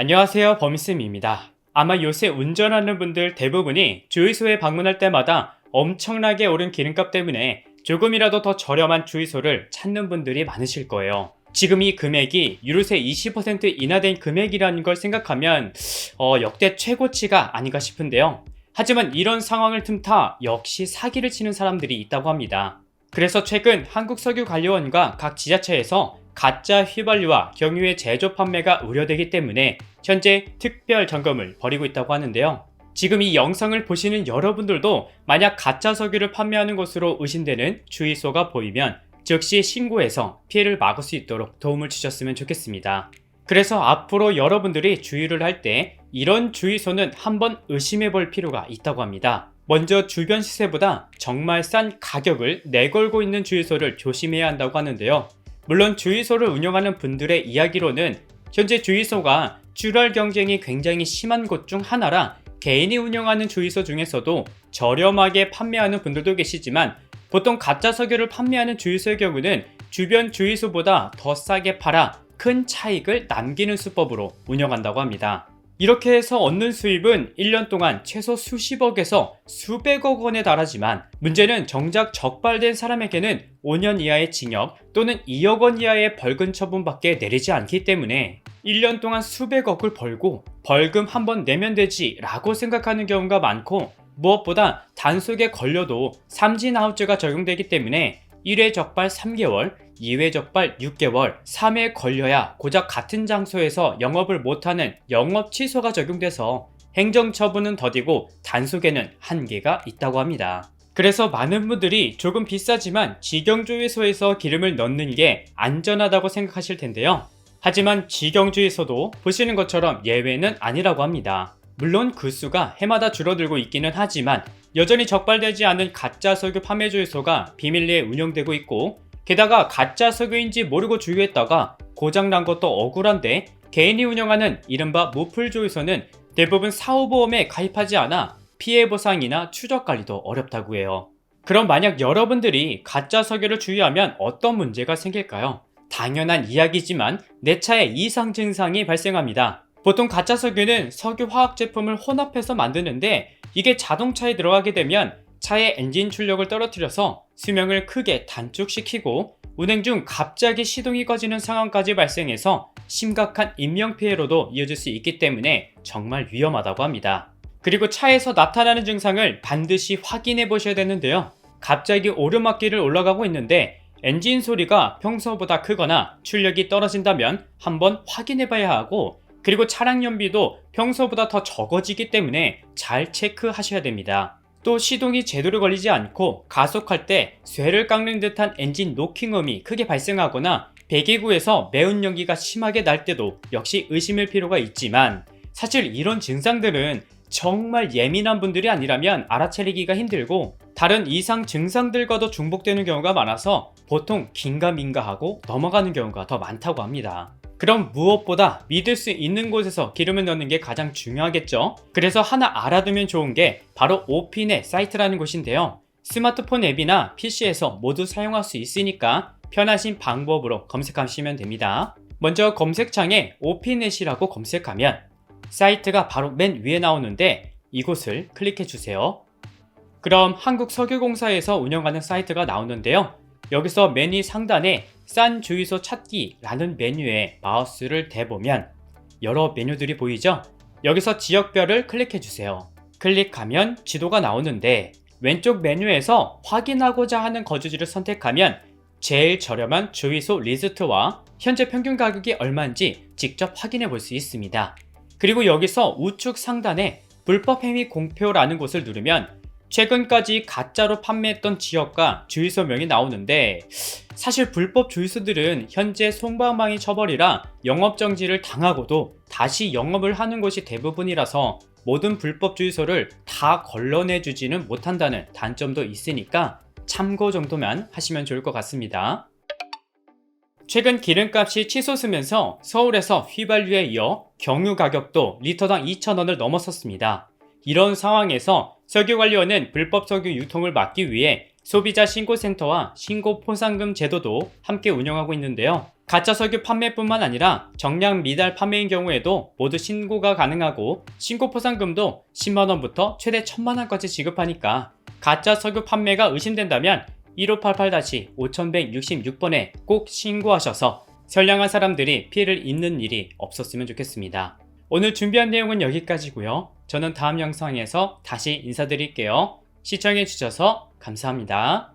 안녕하세요, 범쌤입니다. 아마 요새 운전하는 분들 대부분이 주유소에 방문할 때마다 엄청나게 오른 기름값 때문에 조금이라도 더 저렴한 주유소를 찾는 분들이 많으실 거예요. 지금 이 금액이 유류세 20% 인하된 금액이라는 걸 생각하면 역대 최고치가 아닌가 싶은데요. 하지만 이런 상황을 틈타 역시 사기를 치는 사람들이 있다고 합니다. 그래서 최근 한국석유관리원과 각 지자체에서 가짜 휘발유와 경유의 제조 판매가 우려되기 때문에 현재 특별 점검을 벌이고 있다고 하는데요. 지금 이 영상을 보시는 여러분들도 만약 가짜 석유를 판매하는 것으로 의심되는 주유소가 보이면 즉시 신고해서 피해를 막을 수 있도록 도움을 주셨으면 좋겠습니다. 그래서 앞으로 여러분들이 주유를 할 때 이런 주유소는 한번 의심해 볼 필요가 있다고 합니다. 먼저 주변 시세보다 정말 싼 가격을 내걸고 있는 주유소를 조심해야 한다고 하는데요. 물론 주유소를 운영하는 분들의 이야기로는 현재 주유소가 출혈 경쟁이 굉장히 심한 곳 중 하나라 개인이 운영하는 주유소 중에서도 저렴하게 판매하는 분들도 계시지만 보통 가짜 석유를 판매하는 주유소의 경우는 주변 주유소보다 더 싸게 팔아 큰 차익을 남기는 수법으로 운영한다고 합니다. 이렇게 해서 얻는 수입은 1년 동안 최소 수십억에서 수백억 원에 달하지만 문제는 정작 적발된 사람에게는 5년 이하의 징역 또는 2억 원 이하의 벌금 처분밖에 내리지 않기 때문에 1년 동안 수백억을 벌고 벌금 한 번 내면 되지 라고 생각하는 경우가 많고, 무엇보다 단속에 걸려도 삼진아웃죄가 적용되기 때문에 1회 적발 3개월, 2회 적발 6개월, 3회 걸려야 고작 같은 장소에서 영업을 못하는 영업 취소가 적용돼서 행정처분은 더디고 단속에는 한계가 있다고 합니다. 그래서 많은 분들이 조금 비싸지만 직영주유소에서 기름을 넣는 게 안전하다고 생각하실 텐데요. 하지만 직영주유소도 보시는 것처럼 예외는 아니라고 합니다. 물론 그 수가 해마다 줄어들고 있기는 하지만 여전히 적발되지 않은 가짜 석유 판매 주유소가 비밀리에 운영되고 있고, 게다가 가짜 석유인지 모르고 주유했다가 고장난 것도 억울한데 개인이 운영하는 이른바 무풀 주유소는 대부분 사후보험에 가입하지 않아 피해 보상이나 추적 관리도 어렵다고 해요. 그럼 만약 여러분들이 가짜 석유를 주유하면 어떤 문제가 생길까요? 당연한 이야기지만 내 차에 이상 증상이 발생합니다. 보통 가짜 석유는 석유 화학 제품을 혼합해서 만드는데 이게 자동차에 들어가게 되면 차의 엔진 출력을 떨어뜨려서 수명을 크게 단축시키고 운행 중 갑자기 시동이 꺼지는 상황까지 발생해서 심각한 인명피해로도 이어질 수 있기 때문에 정말 위험하다고 합니다. 그리고 차에서 나타나는 증상을 반드시 확인해 보셔야 되는데요. 갑자기 오르막길을 올라가고 있는데 엔진 소리가 평소보다 크거나 출력이 떨어진다면 한번 확인해 봐야 하고, 그리고 차량 연비도 평소보다 더 적어지기 때문에 잘 체크하셔야 됩니다. 또 시동이 제대로 걸리지 않고 가속할 때 쇠를 깎는 듯한 엔진 노킹음이 크게 발생하거나 배기구에서 매운 연기가 심하게 날 때도 역시 의심할 필요가 있지만, 사실 이런 증상들은 정말 예민한 분들이 아니라면 알아차리기가 힘들고 다른 이상 증상들과도 중복되는 경우가 많아서 보통 긴가민가하고 넘어가는 경우가 더 많다고 합니다. 그럼 무엇보다 믿을 수 있는 곳에서 기름을 넣는 게 가장 중요하겠죠? 그래서 하나 알아두면 좋은 게 바로 오피넷 사이트라는 곳인데요. 스마트폰 앱이나 PC에서 모두 사용할 수 있으니까 편하신 방법으로 검색하시면 됩니다. 먼저 검색창에 오피넷이라고 검색하면 사이트가 바로 맨 위에 나오는데 이곳을 클릭해 주세요. 그럼 한국석유공사에서 운영하는 사이트가 나오는데요. 여기서 메뉴 상단에 싼 주유소 찾기라는 메뉴에 마우스를 대보면 여러 메뉴들이 보이죠? 여기서 지역별을 클릭해 주세요. 클릭하면 지도가 나오는데 왼쪽 메뉴에서 확인하고자 하는 거주지를 선택하면 제일 저렴한 주유소 리스트와 현재 평균 가격이 얼마인지 직접 확인해 볼 수 있습니다. 그리고 여기서 우측 상단에 불법 행위 공표라는 곳을 누르면 최근까지 가짜로 판매했던 지역과 주유소명이 나오는데, 사실 불법 주유소들은 현재 솜방망이 처벌이라 영업정지를 당하고도 다시 영업을 하는 곳이 대부분이라서 모든 불법 주유소를 다 걸러내주지는 못한다는 단점도 있으니까 참고 정도만 하시면 좋을 것 같습니다. 최근 기름값이 치솟으면서 서울에서 휘발유에 이어 경유 가격도 리터당 2,000원을 넘어섰습니다. 이런 상황에서 석유관리원은 불법 석유 유통을 막기 위해 소비자 신고센터와 신고 포상금 제도도 함께 운영하고 있는데요. 가짜 석유 판매뿐만 아니라 정량 미달 판매인 경우에도 모두 신고가 가능하고 신고 포상금도 10만원부터 최대 1000만원까지 지급하니까 가짜 석유 판매가 의심된다면 1588-5166번에 꼭 신고하셔서 선량한 사람들이 피해를 입는 일이 없었으면 좋겠습니다. 오늘 준비한 내용은 여기까지고요. 저는 다음 영상에서 다시 인사드릴게요. 시청해주셔서 감사합니다.